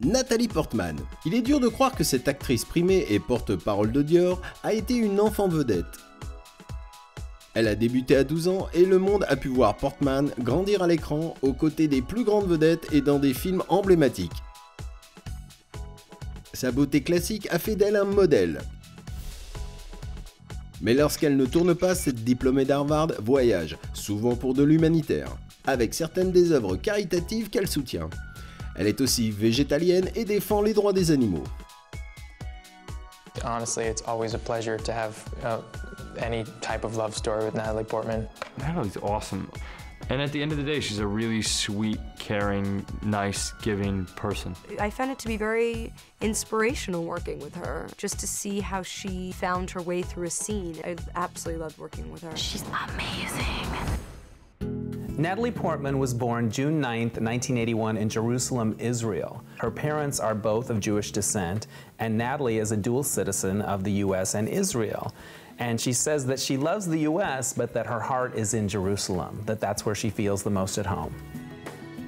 Natalie Portman. Il est dur de croire que cette actrice primée et porte-parole de Dior a été une enfant vedette. Elle a débuté à 12 ans et le monde a pu voir Portman grandir à l'écran aux côtés des plus grandes vedettes et dans des films emblématiques. Sa beauté classique a fait d'elle un modèle. Mais lorsqu'elle ne tourne pas, cette diplômée d'Harvard voyage, souvent pour de l'humanitaire, avec certaines des œuvres caritatives qu'elle soutient. Elle est aussi végétalienne et défend les droits des animaux. Honestly, it's always a pleasure to have any type of love story with Natalie Portman. Natalie's awesome. And at the end of the day, she's a really sweet, caring, nice, giving person. I found it to be very inspirational working with her, just to see how she found her way through a scene. I absolutely loved working with her. She's amazing. Natalie Portman was born June 9th, 1981 in Jerusalem, Israel. Her parents are both of Jewish descent, and Natalie is a dual citizen of the US and Israel. And she says that she loves the US, but that her heart is in Jerusalem, that's where she feels the most at home.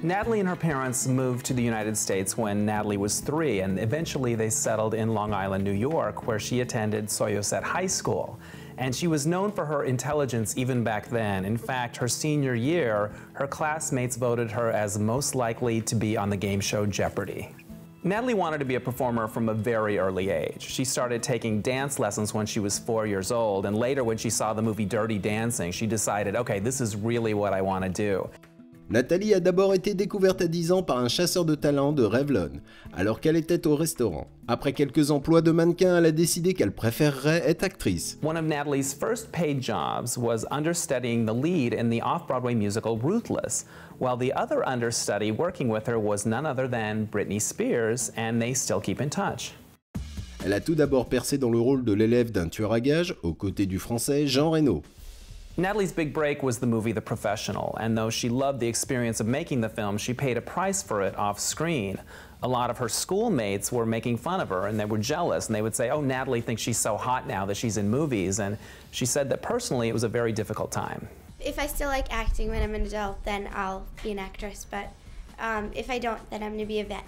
Natalie and her parents moved to the United States when Natalie was 3, and eventually they settled in Long Island, New York, where she attended Soyoset High School. And she was known for her intelligence even back then. In fact, her senior year, her classmates voted her as most likely to be on the game show Jeopardy! Natalie wanted to be a performer from a very early age. She started taking dance lessons when she was 4 years old, and later when she saw the movie Dirty Dancing, she decided, okay, this is really what I want to do. Natalie a d'abord été découverte à 10 ans par un chasseur de talent de Revlon, alors qu'elle était au restaurant. Après quelques emplois de mannequin, elle a décidé qu'elle préférerait être actrice. One of Natalie's first paid jobs was understudying the lead in the off-Broadway musical Ruthless, while the other understudy working with her was none other than Britney Spears, and they still keep in touch. Elle a tout d'abord percé dans le rôle de l'élève d'un tueur à gages, aux côtés du français Jean Reno. Natalie's big break was the movie The Professional, and though she loved the experience of making the film, she paid a price for it off-screen. A lot of her schoolmates were making fun of her, and they were jealous, and they would say, oh, Natalie thinks she's so hot now that she's in movies, and she said that personally it was a very difficult time. If I still like acting when I'm an adult, then I'll be an actress, but if I don't, then I'm going to be a vet.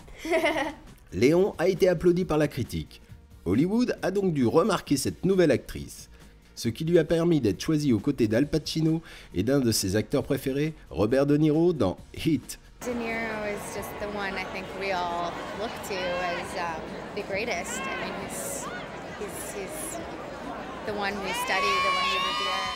Léon a été applaudi par la critique. Hollywood a donc dû remarquer cette nouvelle actrice, ce qui lui a permis d'être choisie aux côtés d'Al Pacino et d'un de ses acteurs préférés, Robert De Niro, dans Hit. De Niro is just the one I think we all look to as the greatest. I mean, he's the one we study, the one we revere.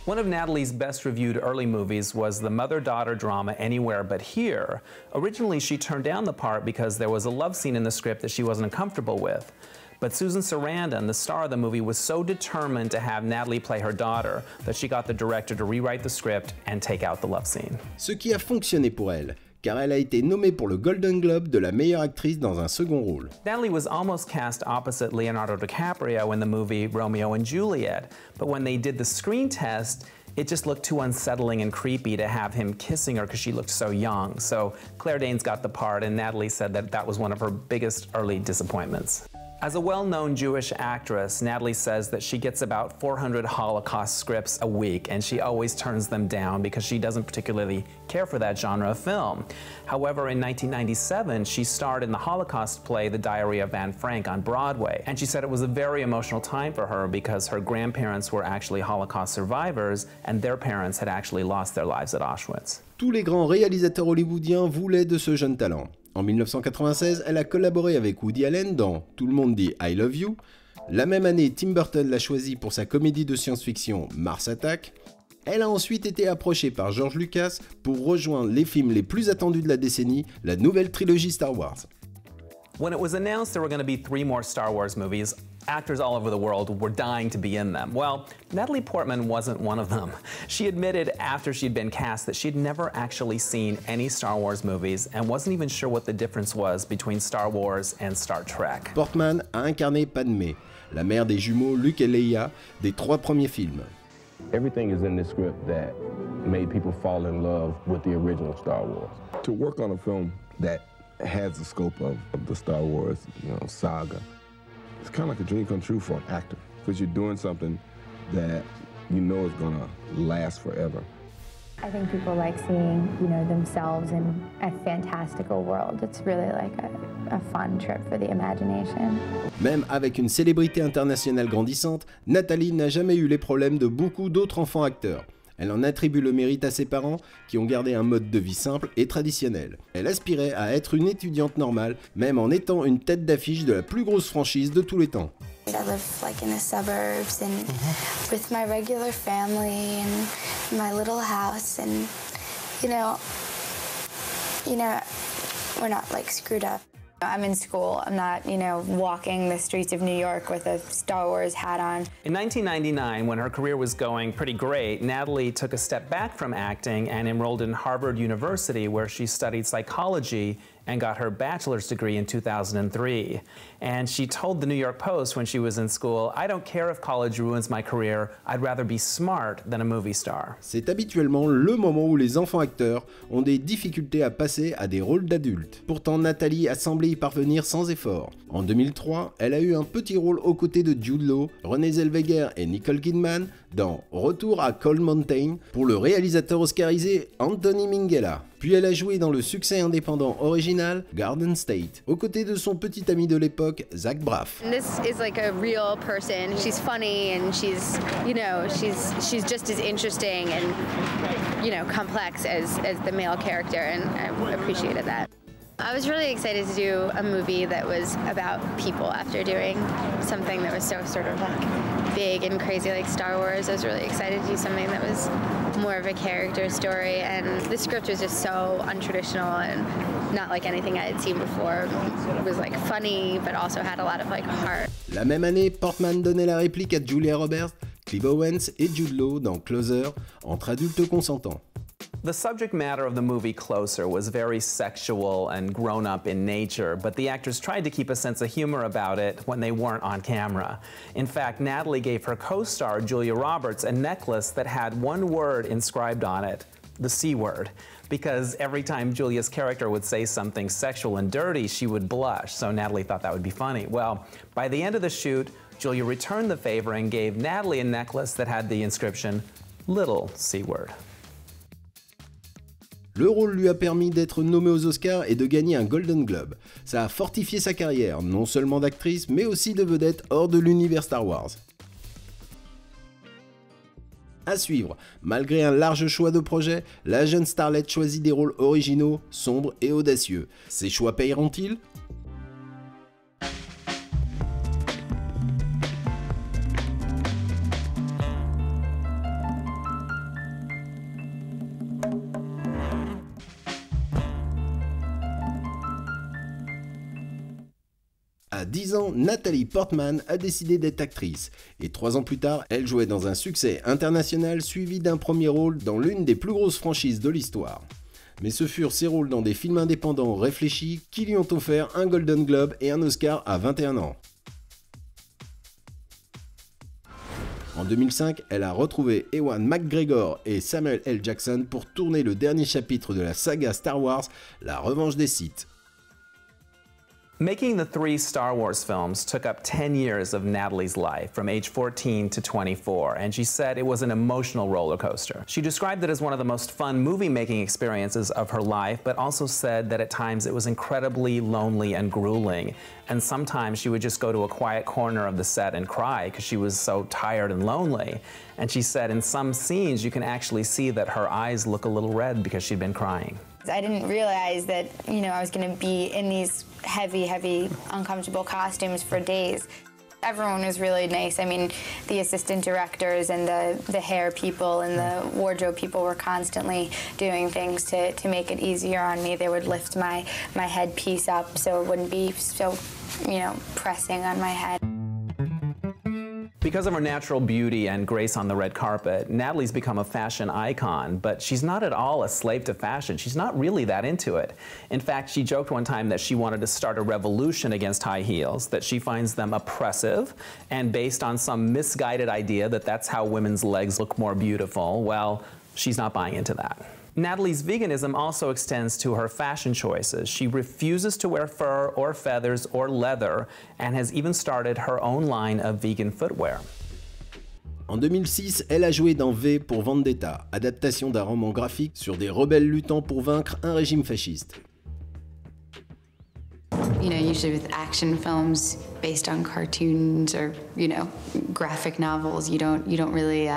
One of Natalie's best reviewed early movies was the mother-daughter drama Anywhere But Here. Originally, she turned down the part because there was a love scene in the script that she wasn't comfortable with. But Susan Sarandon, the star of the movie, was so determined to have Natalie play her daughter that she got the director to rewrite the script and take out the love scene. Ce qui a fonctionné pour elle, car elle a été nommée pour le Golden Globe de la meilleure actrice dans un second rôle. Natalie was almost cast opposite Leonardo DiCaprio in the movie Romeo and Juliet, but when they did the screen test, it just looked too unsettling and creepy to have him kissing her because she looked so young. So Claire Danes got the part, and Natalie said that that was one of her biggest early disappointments. As a well-known Jewish actress, Natalie says that she gets about 400 Holocaust scripts a week, and she always turns them down because she doesn't particularly care for that genre of film. However, in 1997, she starred in the Holocaust play The Diary of Anne Frank on Broadway, and she said it was a very emotional time for her because her grandparents were actually Holocaust survivors, and their parents had actually lost their lives at Auschwitz. Tous les grands réalisateurs hollywoodiens voulaient de ce jeune talent. En 1996, elle a collaboré avec Woody Allen dans Tout le monde dit I Love You. La même année, Tim Burton l'a choisie pour sa comédie de science-fiction Mars Attack. Elle a ensuite été approchée par George Lucas pour rejoindre les films les plus attendus de la décennie, la nouvelle trilogie Star Wars. When it was announced there were going to be 3 more Star Wars movies, actors all over the world were dying to be in them. Well, Natalie Portman wasn't one of them. She admitted after she'd been cast that she'd never actually seen any Star Wars movies and wasn't even sure what the difference was between Star Wars and Star Trek. Portman a incarné Padmé, la mère des jumeaux Luke et Leia des 3 premiers films. Everything is in this script that made people fall in love with the original Star Wars. To work on a film that has the scope of the Star Wars, saga, it's kind of like a dream come true for an actor, because you're doing something that you know is gonna last forever. I think people like seeing, themselves in a fantastical world. It's really like a fun trip for the imagination. Même avec une célébrité internationale grandissante, Natalie n'a jamais eu les problèmes de beaucoup d'autres enfants acteurs. Elle en attribue le mérite à ses parents qui ont gardé un mode de vie simple et traditionnel. Elle aspirait à être une étudiante normale, même en étant une tête d'affiche de la plus grosse franchise de tous les temps. I live like in the suburbs and with my regular family and my little house and we're not like screwed up. I'm in school. I'm not, walking the streets of New York with a Star Wars hat on. In 1999, when her career was going pretty great, Natalie took a step back from acting and enrolled in Harvard University, where she studied psychology and got her bachelor's degree in 2003. And she told the New York Post when she was in school, "I don't care if college ruins my career, I'd rather be smart than a movie star." C'est habituellement le moment où les enfants acteurs ont des difficultés à passer à des rôles d'adultes. Pourtant, Natalie a semblé y parvenir sans effort. En 2003, elle a eu un petit rôle aux côtés de Jude Law, Renée Zellweger et Nicole Kidman dans Retour à Cold Mountain pour le réalisateur oscarisé Anthony Minghella. Puis elle a joué dans le succès indépendant original Garden State, aux côtés de son petit ami de l'époque, Zach Braff. This is like a real person. She's funny and she's just as interesting and, complex as the male character, and I appreciated that. I was really excited to do a movie that was about people after doing something that was so sort of like big and crazy like Star Wars. I was really excited to do something that was more of a character story, and the script was just so untraditional and not like anything I had seen before. It was like funny but also had a lot of like heart. La même année, Portman donnait la réplique à Julia Roberts, Clive Owens et Jude Law dans Closer, entre adultes consentants. The subject matter of the movie Closer was very sexual and grown-up in nature, but the actors tried to keep a sense of humor about it when they weren't on camera. In fact, Natalie gave her co-star, Julia Roberts, a necklace that had one word inscribed on it, the C word, because every time Julia's character would say something sexual and dirty, she would blush, so Natalie thought that would be funny. Well, by the end of the shoot, Julia returned the favor and gave Natalie a necklace that had the inscription, Little C word. Le rôle lui a permis d'être nommée aux Oscars et de gagner un Golden Globe. Ça a fortifié sa carrière, non seulement d'actrice, mais aussi de vedette hors de l'univers Star Wars. À suivre, malgré un large choix de projets, la jeune starlette choisit des rôles originaux, sombres et audacieux. Ses choix payeront-ils ? À 10 ans, Natalie Portman a décidé d'être actrice, et 3 ans plus tard, elle jouait dans un succès international suivi d'un premier rôle dans l'une des plus grosses franchises de l'histoire. Mais ce furent ses rôles dans des films indépendants réfléchis qui lui ont offert un Golden Globe et un Oscar à 21 ans. En 2005, elle a retrouvé Ewan McGregor et Samuel L. Jackson pour tourner le dernier chapitre de la saga Star Wars, La Revanche des Sith. Making the 3 Star Wars films took up 10 years of Natalie's life, from age 14 to 24, and she said it was an emotional roller coaster. She described it as one of the most fun movie-making experiences of her life, but also said that at times it was incredibly lonely and grueling, and sometimes she would just go to a quiet corner of the set and cry because she was so tired and lonely. And she said in some scenes you can actually see that her eyes look a little red because she'd been crying. I didn't realize that, I was going to be in these heavy, uncomfortable costumes for days. Everyone was really nice. I mean, the assistant directors and the hair people and the wardrobe people were constantly doing things to make it easier on me. They would lift my headpiece up so it wouldn't be so, pressing on my head. Because of her natural beauty and grace on the red carpet, Natalie's become a fashion icon, but she's not at all a slave to fashion. She's not really that into it. In fact, she joked one time that she wanted to start a revolution against high heels, that she finds them oppressive, and based on some misguided idea that that's how women's legs look more beautiful, well, she's not buying into that. Natalie's veganism also extends to her fashion choices. She refuses to wear fur or feathers or leather and has even started her own line of vegan footwear. En 2006, elle a joué dans V pour Vendetta, adaptation d'un roman graphique sur des rebelles luttant pour vaincre un régime fasciste. You know, usually with action films based on cartoons or, you know, graphic novels, you don't really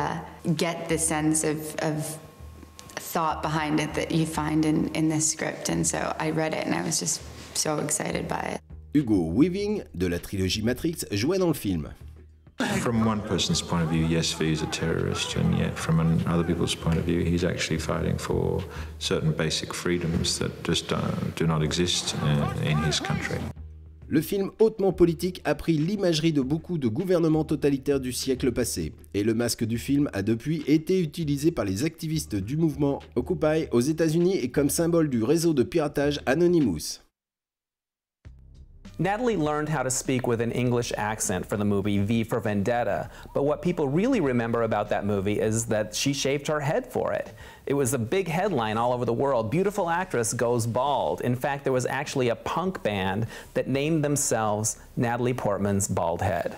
get the sense of thought behind it that you find in this script. And so I read it and I was just so excited by it. Hugo Weaving, de la trilogie Matrix, jouait dans le film. From one person's point of view, yes, V is a terrorist, and yet from other people's point of view, he's actually fighting for certain basic freedoms that just do not exist in his country. Le film hautement politique a pris l'imagerie de beaucoup de gouvernements totalitaires du siècle passé, et le masque du film a depuis été utilisé par les activistes du mouvement Occupy aux États-Unis et comme symbole du réseau de piratage Anonymous. Natalie learned how to speak with an English accent for the movie V for Vendetta, but what people really remember about that movie is that she shaved her head for it. It was a big headline all over the world. Beautiful actress goes bald. In fact, there was actually a punk band that named themselves Natalie Portman's Bald Head.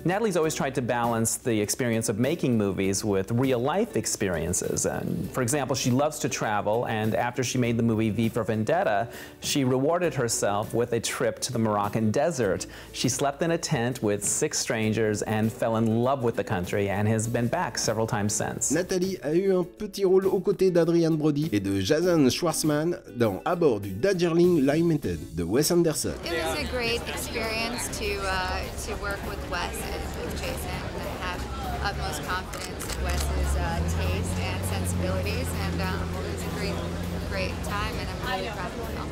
Natalie's always tried to balance the experience of making movies with real-life experiences. And for example, she loves to travel, and after she made the movie V for Vendetta, she rewarded herself with a trip to the Moroccan desert. She slept in a tent with 6 strangers and fell in love with the country and has been back several times since. Nathalie a eu un petit rôle aux côtés d'Adrian Brody et de Jason Schwartzman dans À bord du Darjeeling Limited de Wes Anderson. It was a great experience to work with Wes and with Jason and have utmost confidence in Wes's taste and sensibilities, and it was a great time, and I'm really proud of the film.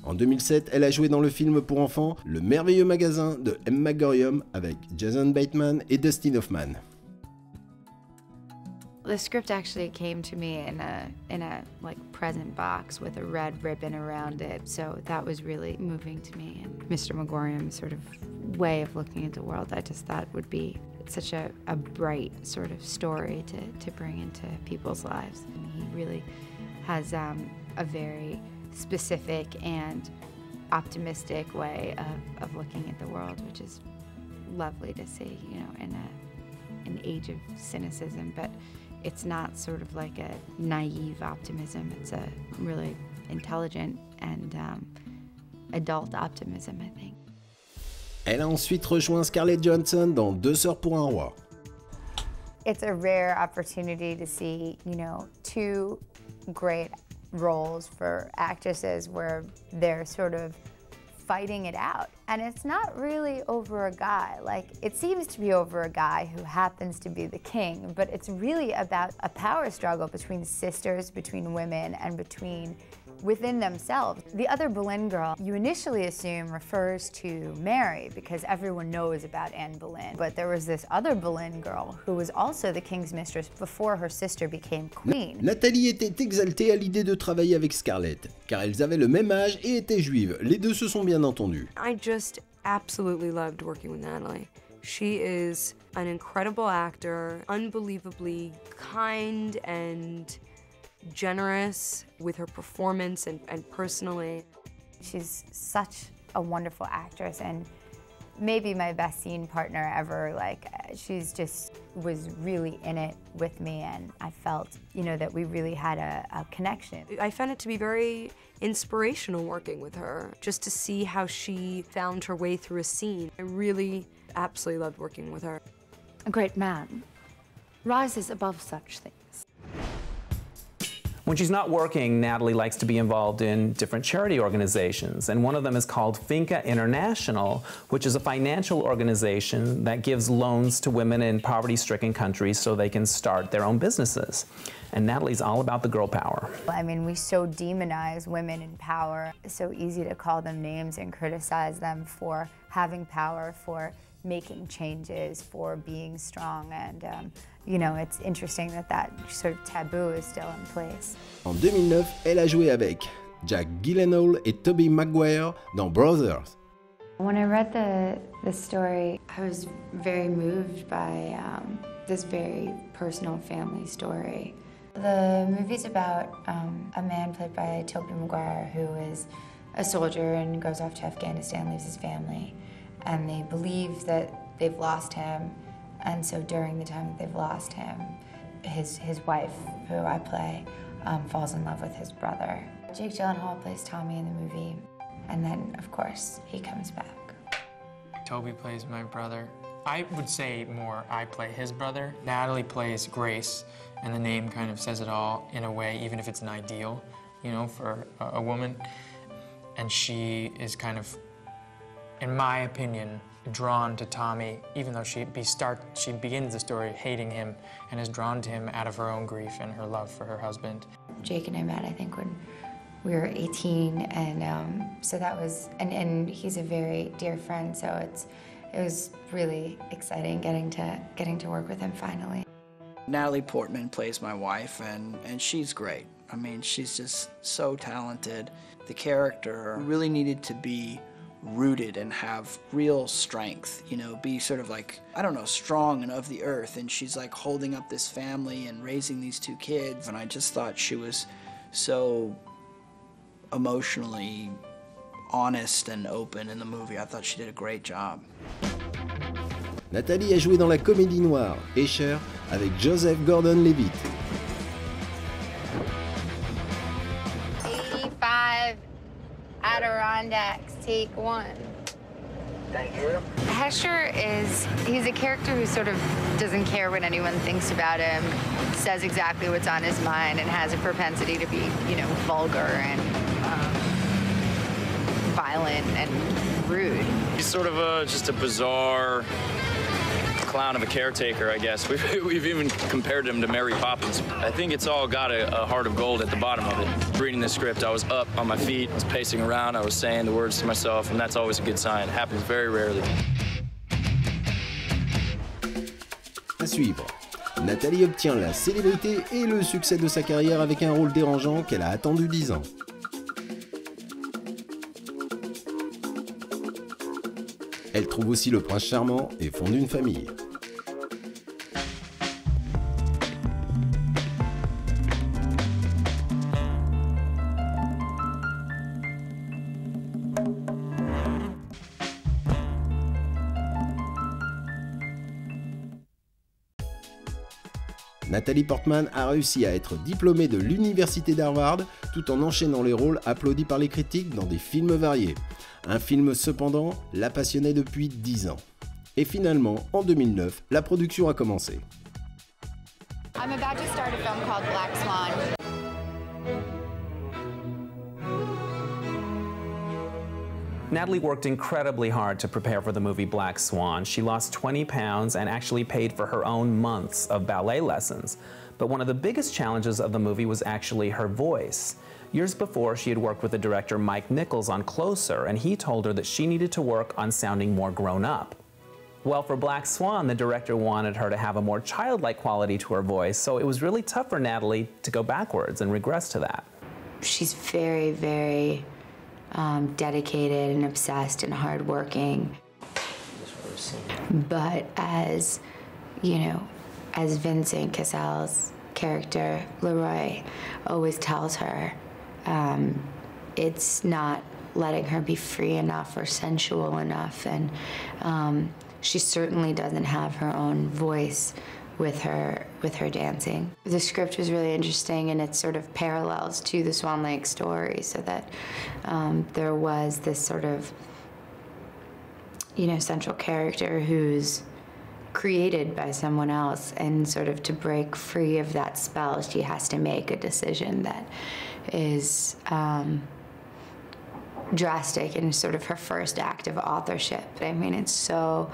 En 2007, elle a joué dans le film pour enfants Le merveilleux magasin de Emma Gorium avec Jason Bateman et Dustin Hoffman. The script actually came to me in a like present box with a red ribbon around it, so that was really moving to me. And Mr. Magorium's sort of way of looking at the world, I just thought would be such a bright sort of story to bring into people's lives. And he really has a very specific and optimistic way of looking at the world, which is lovely to see, you know, in an age of cynicism, but it's not sort of like a naive optimism. It's a really intelligent and adult optimism, I think. Elle a ensuite rejoint Scarlett Johansson dans 2 sœurs pour un roi. It's a rare opportunity to see, you know, 2 great roles for actresses where they're sort of fighting it out. And it's not really over a guy. Like, it seems to be over a guy who happens to be the king, but it's really about a power struggle between sisters, between women, and within themselves. The other Boleyn girl, you initially assume refers to Mary because everyone knows about Anne Boleyn. But there was this other Boleyn girl who was also the king's mistress before her sister became queen. Nathalie était exaltée à l'idée de travailler avec Scarlett, car elles avaient le même âge et étaient juives. Les deux se sont bien entendus. I just absolutely loved working with Natalie. She is an incredible actor, unbelievably kind and generous with her performance and personally. She's such a wonderful actress and maybe my best scene partner ever. Like, she's just was really in it with me, and I felt, you know, that we really had a connection. I found it to be very inspirational working with her, just to see how she found her way through a scene. I really absolutely loved working with her. A great man rises above such things. When she's not working, Natalie likes to be involved in different charity organizations, and one of them is called Finca International, which is a financial organization that gives loans to women in poverty-stricken countries so they can start their own businesses. And Natalie's all about the girl power. I mean, we so demonize women in power. It's so easy to call them names and criticize them for having power, for making changes, for being strong, and you know, it's interesting that sort of taboo is still in place. En 2009, elle a joué avec Jack Gyllenhaal et Tobey Maguire dans Brothers. When I read the story, I was very moved by this very personal family story. The movie's about a man played by Tobey Maguire who is a soldier and goes off to Afghanistan, leaves his family. and they believe that they've lost him, and so during the time that they've lost him, his wife, who I play, falls in love with his brother. Jake Gyllenhaal plays Tommy in the movie, and then, of course, he comes back. Toby plays my brother. I would say more I play his brother. Natalie plays Grace, and the name kind of says it all in a way, even if it's an ideal, you know, for a woman. And she is kind of, in my opinion, drawn to Tommy, even though she begins the story hating him and is drawn to him out of her own grief and her love for her husband. Jake and I met, I think, when we were 18, and so that was, and he's a very dear friend, so it was really exciting getting to work with him finally. Natalie Portman plays my wife, and she's great. I mean, she's just so talented. The character really needed to be rooted and have real strength, you know, be sort of like, I don't know, strong and of the earth, and she's like holding up this family and raising these two kids, and I just thought she was so emotionally honest and open in the movie. I thought she did a great job. Natalie a joué dans la comédie noire Escher avec Joseph Gordon-Levitt. 85 Adirondacks, take one. Thank you. Hesher he's a character who sort of doesn't care what anyone thinks about him, says exactly what's on his mind, and has a propensity to be, you know, vulgar and violent and rude. He's sort of just a bizarre clown of a caretaker, I guess. We've even compared him to Mary Poppins. I think it's all got a heart of gold at the bottom of it. Reading the script, I was up on my feet, I was pacing around, I was saying the words to myself, and that's always a good sign. It happens very rarely. À suivre, Natalie obtient la célébrité et le succès de sa carrière avec un rôle dérangeant qu'elle a attendu 10 ans. Elle trouve aussi le prince charmant et fonde une famille. Natalie Portman a réussi à être diplômée de l'université d'Harvard tout en enchaînant les rôles applaudis par les critiques dans des films variés. Un film cependant la passionnait depuis 10 ans. Et finalement, en 2009, la production a commencé. I'm about to start a film called Black Swan. Natalie worked incredibly hard to prepare for the movie Black Swan. She lost 20 pounds and actually paid for her own months of ballet lessons. But one of the biggest challenges of the movie was actually her voice. Years before, she had worked with the director Mike Nichols on Closer, and he told her that she needed to work on sounding more grown up. Well, for Black Swan, the director wanted her to have a more childlike quality to her voice, so it was really tough for Natalie to go backwards and regress to that. She's very, very dedicated and obsessed and hardworking. But as, you know, as Vincent Cassel's character, Leroy, always tells her, it's not letting her be free enough or sensual enough, and she certainly doesn't have her own voice with her dancing. The script was really interesting, and it sort of parallels to the Swan Lake story, so that there was this sort of, you know, central character who's created by someone else, and sort of to break free of that spell, she has to make a decision that is drastic and sort of her first act of authorship. I mean, it's so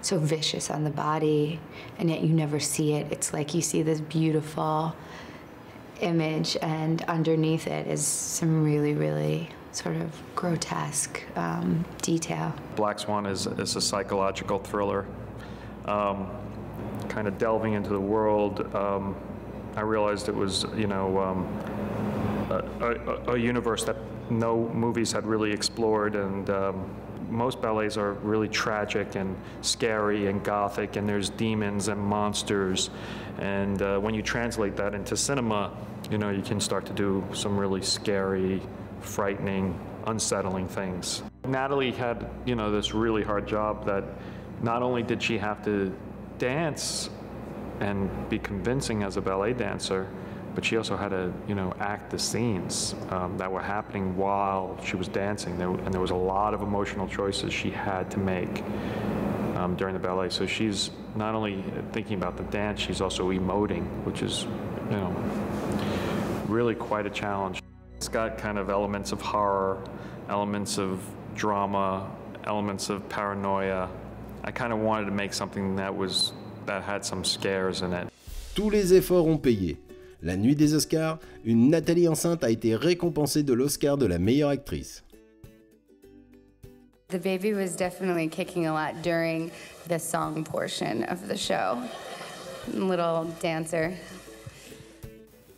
so vicious on the body, and yet you never see it. It's like you see this beautiful image, and underneath it is some really, really sort of grotesque detail. Black Swan is a psychological thriller, kind of delving into the world. I realized it was, you know, a universe that no movies had really explored, and most ballets are really tragic and scary and gothic, and there's demons and monsters, and when you translate that into cinema, you know, you can start to do some really scary, frightening, unsettling things. Natalie had, you know, this really hard job that not only did she have to dance and be convincing as a ballet dancer, but she also had to, you know, act the scenes that were happening while she was dancing. And there was a lot of emotional choices she had to make during the ballet. So she's not only thinking about the dance, she's also emoting, which is, you know, really quite a challenge. It's got kind of elements of horror, elements of drama, elements of paranoia. I kind of wanted to make something that had some scares in it. Tous les efforts ont payé. La nuit des Oscars, une Natalie enceinte a été récompensée de l'Oscar de la meilleure actrice. The baby was definitely kicking a lot during the song portion of the show. Little dancer.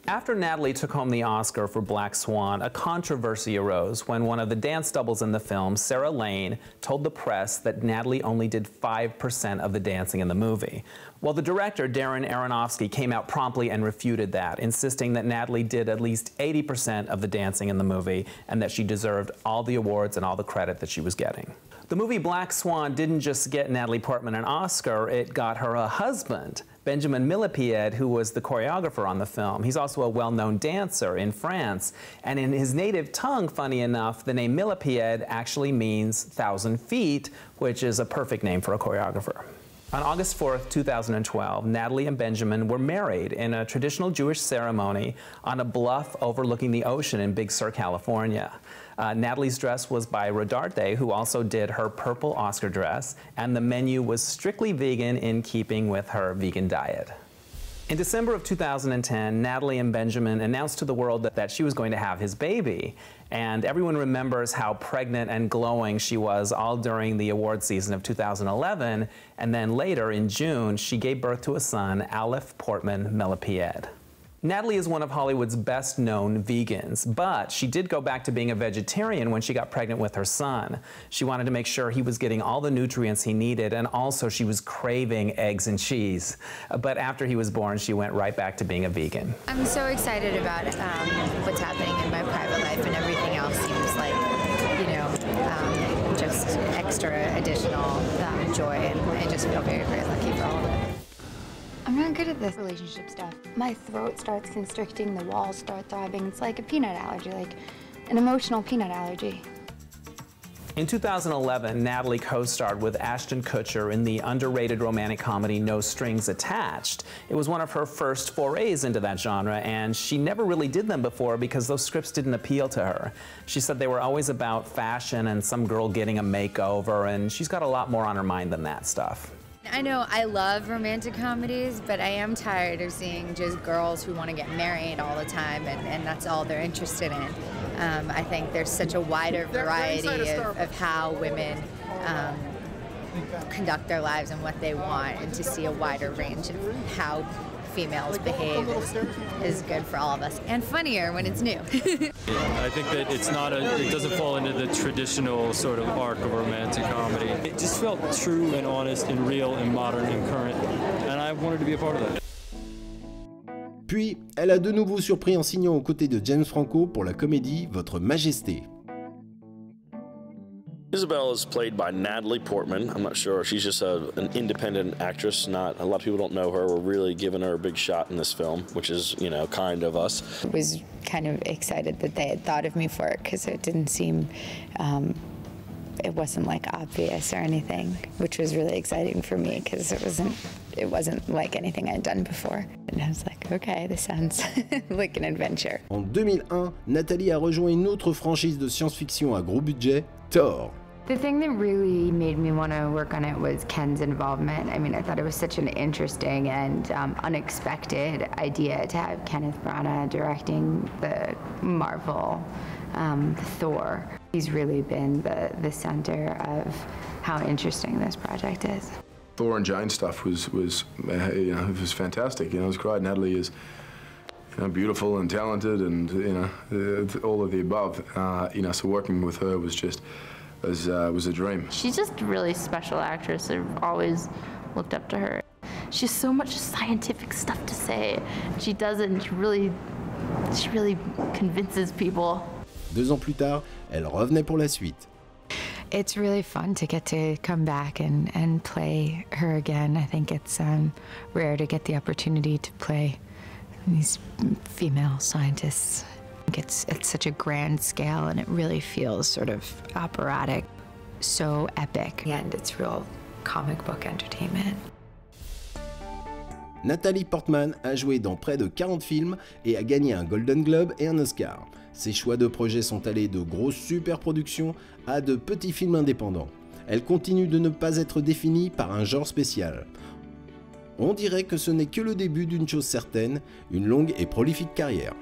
After Natalie took home the Oscar for Black Swan, a controversy arose when one of the dance doubles in the film, Sarah Lane, told the press that Natalie only did 5% of the dancing in the movie. Well, the director, Darren Aronofsky, came out promptly and refuted that, insisting that Natalie did at least 80% of the dancing in the movie and that she deserved all the awards and all the credit that she was getting. The movie Black Swan didn't just get Natalie Portman an Oscar, it got her a husband, Benjamin Millepied, who was the choreographer on the film. He's also a well-known dancer in France, and in his native tongue, funny enough, the name Millepied actually means 1,000 feet, which is a perfect name for a choreographer. On August 4th, 2012, Natalie and Benjamin were married in a traditional Jewish ceremony on a bluff overlooking the ocean in Big Sur, California. Natalie's dress was by Rodarte, who also did her purple Oscar dress, and the menu was strictly vegan in keeping with her vegan diet. In December of 2010, Natalie and Benjamin announced to the world that she was going to have his baby, and everyone remembers how pregnant and glowing she was all during the award season of 2011, and then later in June, she gave birth to a son, Aleph Portman Millepied. Natalie is one of Hollywood's best-known vegans, but she did go back to being a vegetarian when she got pregnant with her son. She wanted to make sure he was getting all the nutrients he needed, and also she was craving eggs and cheese. But after he was born, she went right back to being a vegan. I'm so excited about what's happening in my private life, and everything else seems like, you know, just extra additional joy, and I just feel very, very lucky for all of it. I'm not good at this relationship stuff. My throat starts constricting, the walls start throbbing. It's like a peanut allergy, like an emotional peanut allergy. In 2011, Natalie co-starred with Ashton Kutcher in the underrated romantic comedy No Strings Attached. It was one of her first forays into that genre, and she never really did them before because those scripts didn't appeal to her. She said they were always about fashion and some girl getting a makeover, and she's got a lot more on her mind than that stuff. I know I love romantic comedies, but I am tired of seeing just girls who want to get married all the time, and that's all they're interested in. I think there's such a wider variety of how women conduct their lives and what they want, and to see a wider range of how females behave is good for all of us, and funnier when it's new. I think that it doesn't fall into the traditional sort of arc of romantic comedy. It just felt true and honest and real and modern and current, and I wanted to be a part of that. Puis, elle a de nouveau surpris en signant aux côtés de James Franco pour la comédie Votre Majesté. Isabel is played by Natalie Portman. I'm not sure. She's just an independent actress. Not a lot of people don't know her. We're really giving her a big shot in this film, which is, you know, kind of us. I was kind of excited that they had thought of me for it, because it didn't seem, it wasn't like obvious or anything, which was really exciting for me because it wasn't like anything I'd done before. And I was like, okay, this sounds like an adventure. En 2001, Natalie a rejoint une autre franchise de science-fiction à gros budget, Thor. The thing that really made me want to work on it was Ken's involvement. I mean, I thought it was such an interesting and unexpected idea to have Kenneth Branagh directing the Marvel Thor. He's really been the center of how interesting this project is. Thor and Jane stuff was you know, it was fantastic. You know, it was great. Natalie is, you know, beautiful and talented, and you know, all of the above. You know, so working with her was just. Was a dream. She's just a really special actress. I've always looked up to her. She has so much scientific stuff to say. She does it, and she really convinces people. 2 ans plus tard, elle revenait pour la suite. It's really fun to get to come back and play her again. I think it's rare to get the opportunity to play these female scientists. It's such a grand scale, and it really feels sort of operatic, so epic, and it's real comic book entertainment. Natalie Portman a joué dans près de 40 films et a gagné un Golden Globe et un Oscar. Ses choix de projets sont allés de grosses superproductions à de petits films indépendants. Elle continue de ne pas être définie par un genre spécial. On dirait que ce n'est que le début d'une chose certaine, une longue et prolifique carrière.